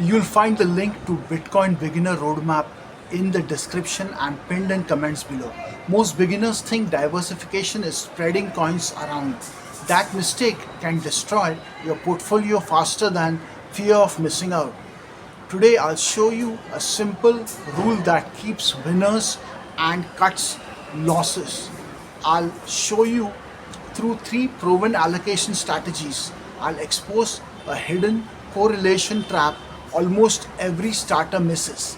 You'll find the link to Bitcoin Beginner Roadmap in the description and pinned in comments below. Most beginners think diversification is spreading coins around. That mistake can destroy your portfolio faster than fear of missing out. Today I'll show you a simple rule that keeps winners and cuts losses. I'll show you through three proven allocation strategies. I'll expose a hidden correlation trap almost every starter misses.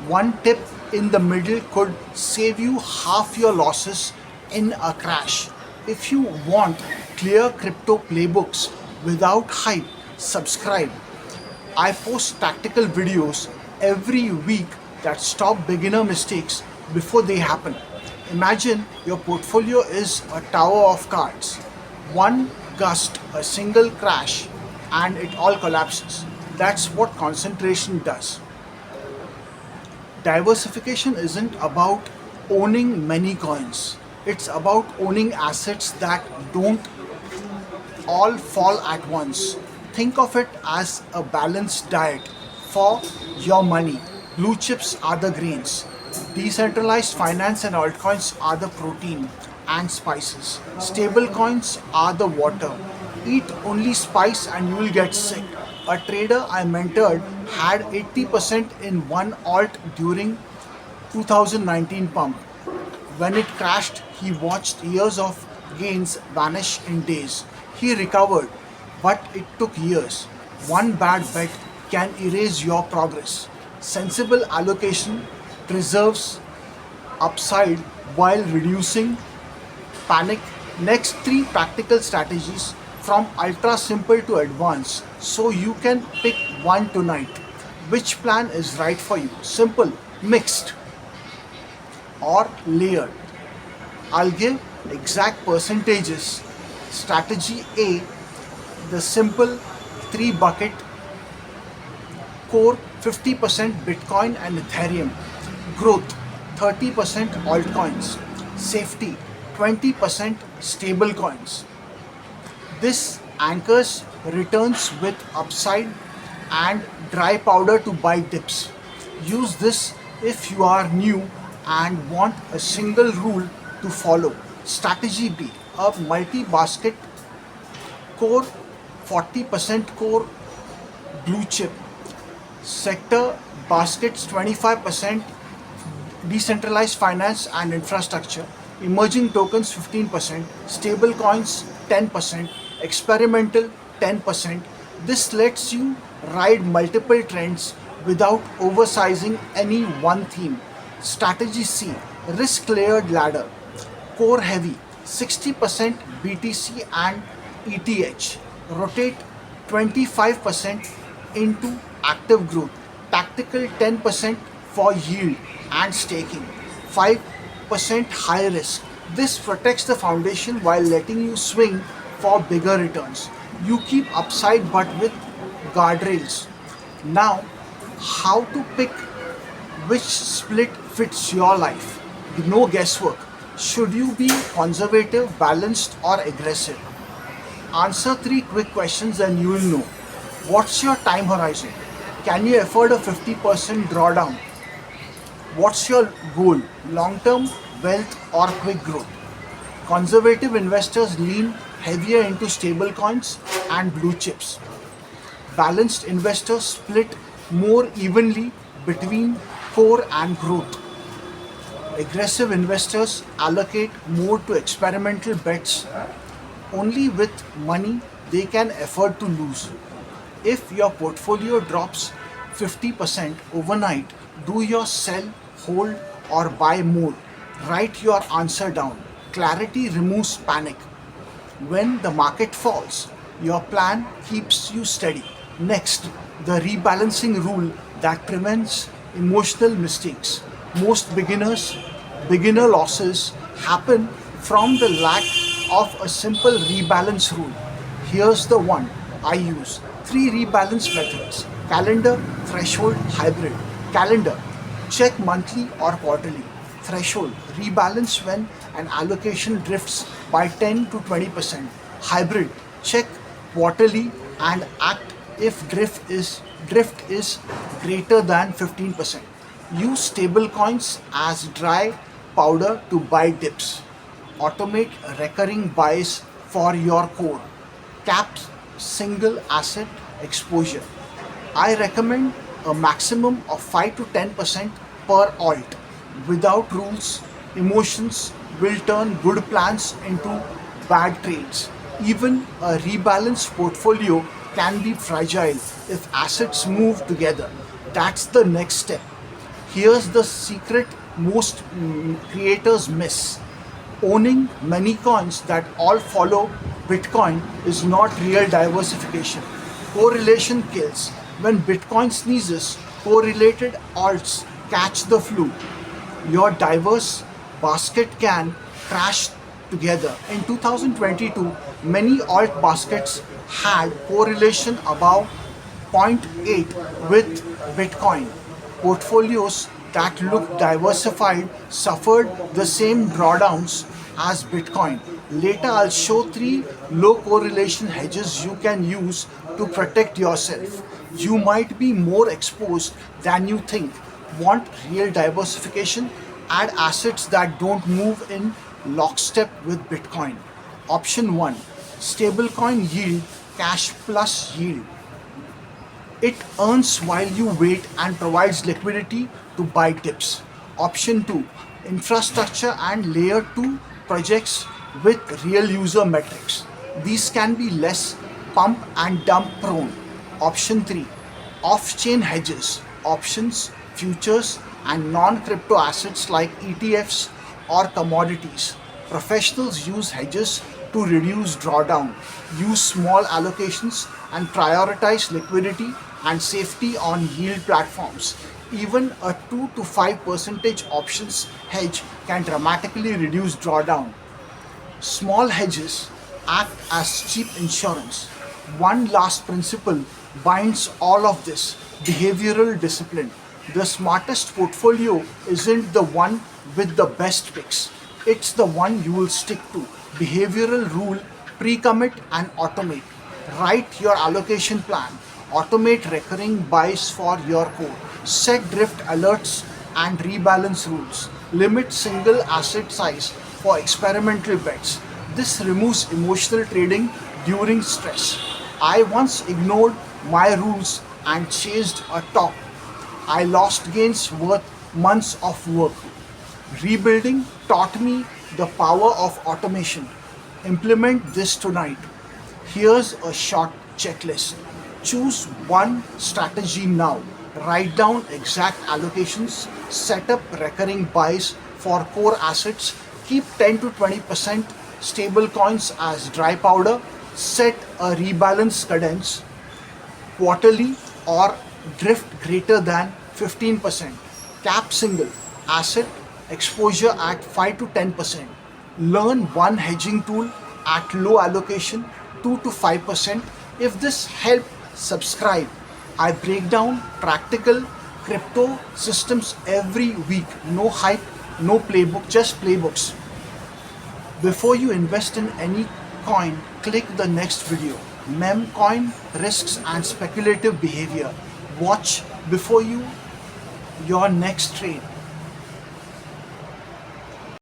One tip in the middle could save you half your losses in a crash. If you want clear crypto playbooks without hype, subscribe. I post tactical videos every week that stop beginner mistakes before they happen. Imagine your portfolio is a tower of cards. One gust, a single crash, and it all collapses. That's what concentration does. Diversification isn't about owning many coins, it's about owning assets that don't all fall at once. Think of it as a balanced diet for your money. Blue chips are the grains, decentralized finance and altcoins are the protein and spices. Stable coins are the water. Eat only spice and you will get sick. A trader I mentored had 80% in one alt during 2019 pump. When it crashed, he watched years of gains vanish in days. He recovered, but it took years. One bad bet can erase your progress. Sensible allocation preserves upside while reducing panic. Next, three practical strategies from ultra simple to advanced so you can pick one tonight. Which plan is right for you? Simple, mixed, or layered. I'll give exact percentages. Strategy A, the simple three bucket core, 50% Bitcoin and Ethereum, growth 30% altcoins, safety 20% stable coins. This anchors returns with upside and dry powder to buy dips. Use this if you are new and want a single rule to follow. Strategy B, a multi-basket core, 40% core blue chip, sector baskets 25% decentralized finance and infrastructure, emerging tokens 15%, stable coins 10%, experimental 10%. This lets you ride multiple trends without oversizing any one theme. Strategy C, risk layered ladder, core heavy 60% BTC and ETH, rotate 25% into active growth, tactical 10% for yield and staking, 5% high risk. This protects the foundation while letting you swing for bigger returns. You keep upside but with guardrails. Now, how to pick which split fits your life? No guesswork. Should you be conservative, balanced, or aggressive? Answer three quick questions and you will know. What's your time horizon? Can you afford a 50% drawdown? What's your goal? Long-term wealth or quick growth? Conservative investors lean heavier into stable coins and blue chips. Balanced investors split more evenly between core and growth. Aggressive investors allocate more to experimental bets only with money they can afford to lose. If your portfolio drops 50% overnight, do you sell, hold, or buy more? Write your answer down. Clarity removes panic. When the market falls, your plan keeps you steady. Next, the rebalancing rule that prevents emotional mistakes. Most beginner losses happen from the lack of a simple rebalance rule. Here's the one I use. Three rebalance methods: calendar, threshold, hybrid. Calendar, check monthly or quarterly. Threshold, rebalance when an allocation drifts by 10 to 20%. Hybrid, check quarterly and act if drift is drift is greater than 15%. Use stablecoins as dry powder to buy dips. Automate recurring buys for your core. Cap single asset exposure. I recommend a maximum of 5 to 10% per alt. Without rules, emotions will turn good plans into bad trades. Even a rebalanced portfolio can be fragile if assets move together. That's the next step. Here's the secret most creators miss. Owning many coins that all follow Bitcoin is not real diversification. Correlation kills. When Bitcoin sneezes, correlated alts catch the flu. Your diverse basket can crash together. In 2022, many alt baskets had correlation above zero point 0.8 with Bitcoin. Portfolios that looked diversified suffered the same drawdowns as Bitcoin. Later, I'll show 3 low correlation hedges you can use to protect yourself. You might be more exposed than you think. Want real diversification? Add assets that don't move in lockstep with Bitcoin. Option 1, stablecoin yield, cash plus yield. It earns while you wait and provides liquidity to buy dips. Option 2, infrastructure and layer 2 projects with real user metrics. These can be less pump and dump prone. Option 3, off-chain hedges, options, futures and non-crypto assets like ETFs or commodities. Professionals use hedges to reduce drawdown, use small allocations and prioritize liquidity and safety on yield platforms. Even a 2 to 5% options hedge can dramatically reduce drawdown. Small hedges act as cheap insurance. One last principle binds all of this: behavioral discipline. The smartest portfolio isn't the one with the best picks, it's the one you will stick to. Behavioral rule: pre commit and automate. Write your allocation plan. Automate recurring buys for your core. Set drift alerts and rebalance rules. Limit single asset size for experimental bets. This removes emotional trading during stress. I once ignored my rules and chased a top. I lost gains worth months of work. Rebuilding taught me the power of automation. Implement this tonight. Here's a short checklist. Choose one strategy now. Write down exact allocations. Set up recurring buys for core assets. Keep 10 to 20% stable coins as dry powder. Set a rebalance cadence quarterly or drift greater than 15%. Cap single asset exposure at 5 to 10%. Learn one hedging tool at low allocation, 2 to 5%. If this helped, subscribe. I break down practical crypto systems every week. No hype, no playbook, just playbooks. Before you invest in any coin, click the next video. Meme coin, risks and speculative behavior. Watch before your next trade.